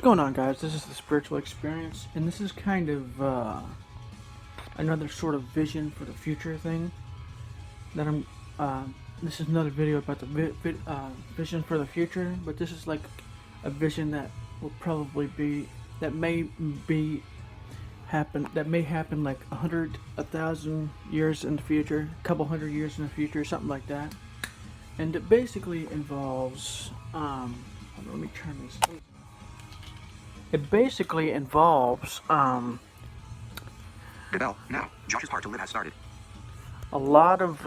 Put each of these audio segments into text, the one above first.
going on, guys? This is the Spiritual Experience, and this is kind of another sort of vision for the future thing that I'm. This is another video about the vision for the future, but this is like a vision that will probably be that may be happen that may happen like 1,000 years in the future, a couple hundred years in the future, something like that. And it basically involves. Hold on, let me turn this. It basically involves Bell, now. Josh's part to live has started. a lot of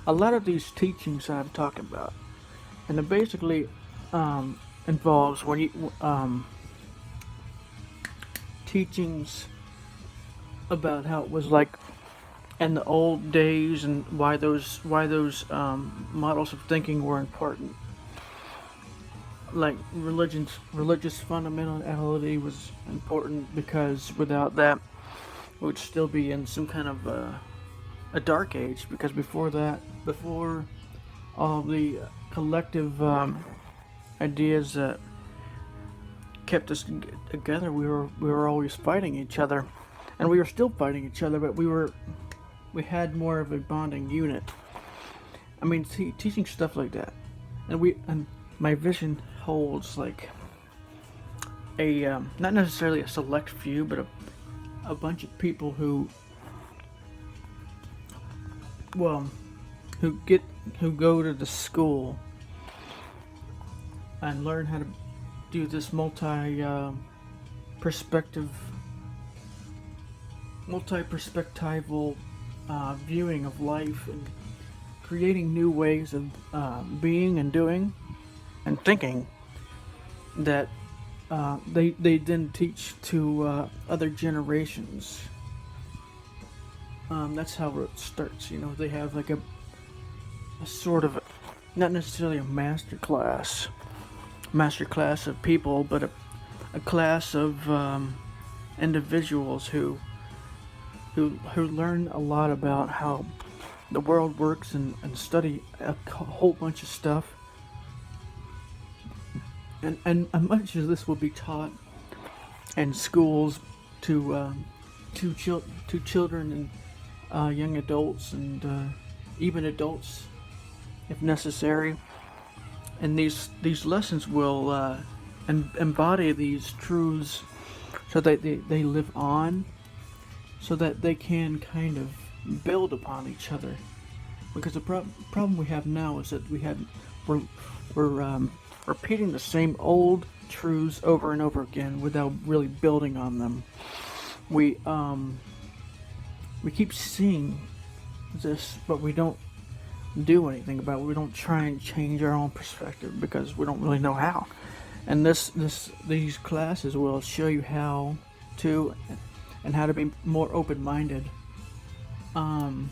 a lot of these teachings that I'm talking about, and it basically involves when you teachings about how it was like in the old days and why those models of thinking were important. Like religious fundamentality was important because without that, we would still be in some kind of a dark age. Because before that, before all the collective ideas that kept us together, we were always fighting each other, and we were still fighting each other, but we had more of a bonding unit. I mean, teaching stuff like that, and my vision holds like a not necessarily a select few, but a bunch of people who well who go to the school and learn how to do this multi-perspectival viewing of life and creating new ways of being and doing and thinking that they then teach to other generations. That's how it starts. You know, they have like a sort of not necessarily a master class of people, but a class of individuals who learn a lot about how the world works and study a whole bunch of stuff. And much of this will be taught in schools to children and young adults and even adults if necessary. And these lessons will embody these truths so that they live on, so that they can kind of build upon each other. Because the problem we have now is that we're repeating the same old truths over and over again without really building on them. We keep seeing this, but we don't do anything about it. We don't try and change our own perspective because we don't really know how. And these classes will show you how to, and how to be more open-minded. I'm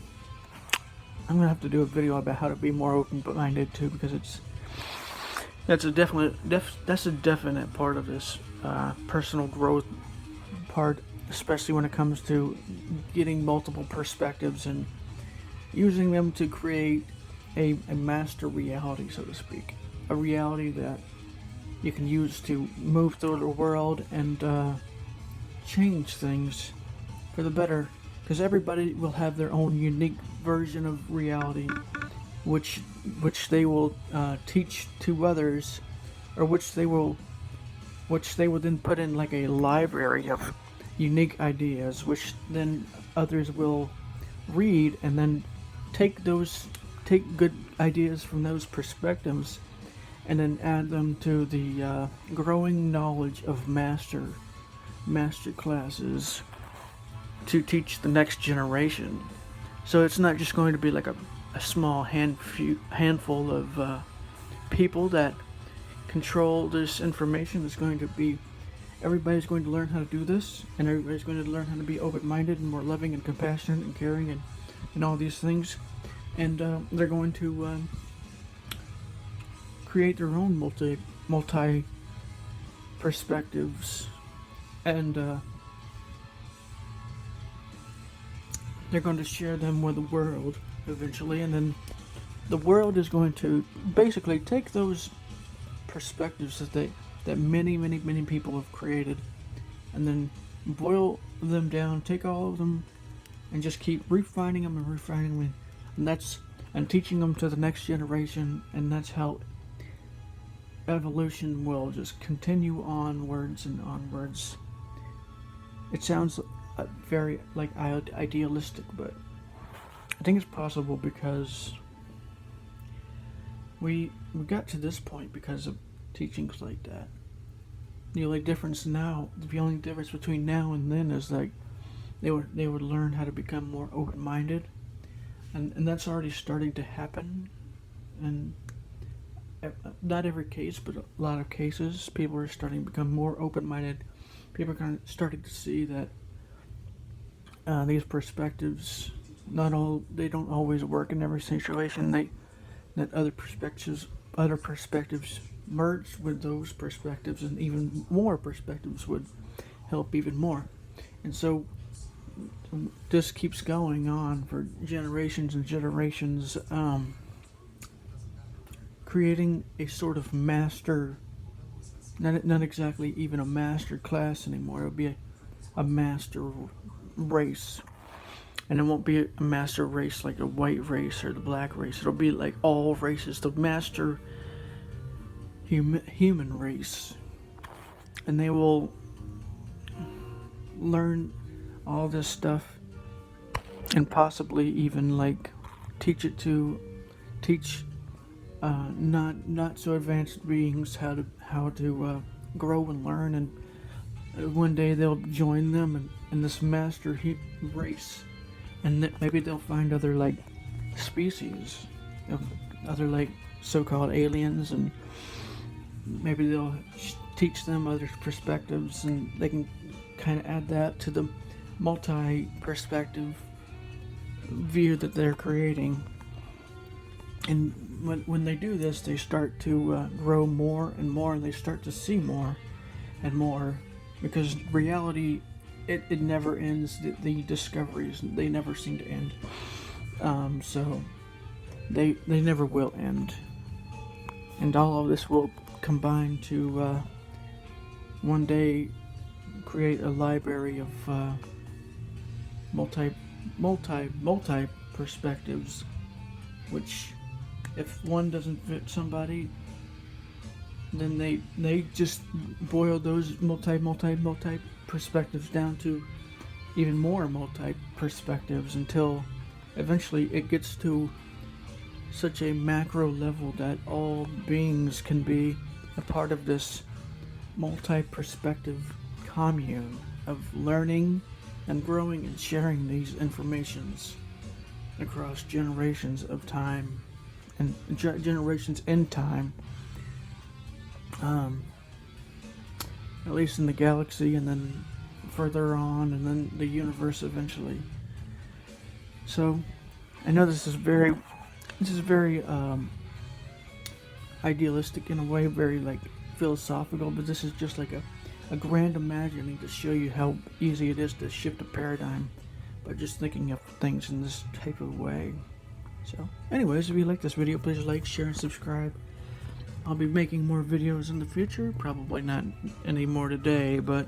gonna have to do a video about how to be more open-minded too, because that's a definite part of this personal growth part, especially when it comes to getting multiple perspectives and using them to create a master reality, so to speak. A reality that you can use to move through the world and change things for the better. Because everybody will have their own unique version of reality, which they will teach to others, or which they will then put in like a library of unique ideas, which then others will read and then take good ideas from those perspectives and then add them to the growing knowledge of master classes to teach the next generation. So it's not just going to be like a small handful of people that control this information. It's going to be everybody's going to learn how to do this, and everybody's going to learn how to be open-minded and more loving and compassionate and caring and all these things. And they're going to create their own multi perspectives, and they're going to share them with the world eventually, and then the world is going to basically take those perspectives that that many, many, many people have created, and then boil them down, take all of them, and just keep refining them and refining them, and teaching them to the next generation, and that's how evolution will just continue onwards and onwards. It sounds very like idealistic, but I think it's possible because we got to this point because of teachings like that. The only difference between now and then is like they would learn how to become more open-minded, and that's already starting to happen. And not every case, but a lot of cases, people are starting to become more open-minded. People are starting to see that these perspectives, they don't always work in every situation. That other perspectives merge with those perspectives, and even more perspectives would help even more. And so this keeps going on for generations and generations, creating a sort of master, not exactly even a master class anymore. It would be a master race. And it won't be a master race like a white race or the black race. It'll be like all races, the master human race. And they will learn all this stuff, and possibly even like teach not so advanced beings how to grow and learn, and one day they'll join them in this master race. And maybe they'll find other like species of other like so-called aliens, and maybe they'll teach them other perspectives, and they can kind of add that to the multi-perspective view that they're creating. And when they do this, they start to grow more and more, and they start to see more and more, because reality, it never ends. The discoveries, they never seem to end. So they never will end. And all of this will combine to one day create a library of multi perspectives, which if one doesn't fit somebody, then they just boil those multi perspectives down to even more multi perspectives, until eventually it gets to such a macro level that all beings can be a part of this multi-perspective commune of learning and growing and sharing these informations across generations of time and generations in time, at least in the galaxy, and then further on, and then the universe eventually. So I know this is very idealistic in a way, very like philosophical, but this is just like a grand imagining to show you how easy it is to shift a paradigm by just thinking of things in this type of way. So anyways, if you like this video, please like, share, and subscribe. I'll be making more videos in the future, probably not any more today, but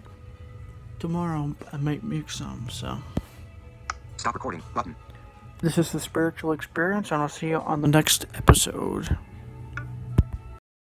tomorrow I might make some. So Stop recording button. this is The Spiritual Experience, and I'll see you on the next episode.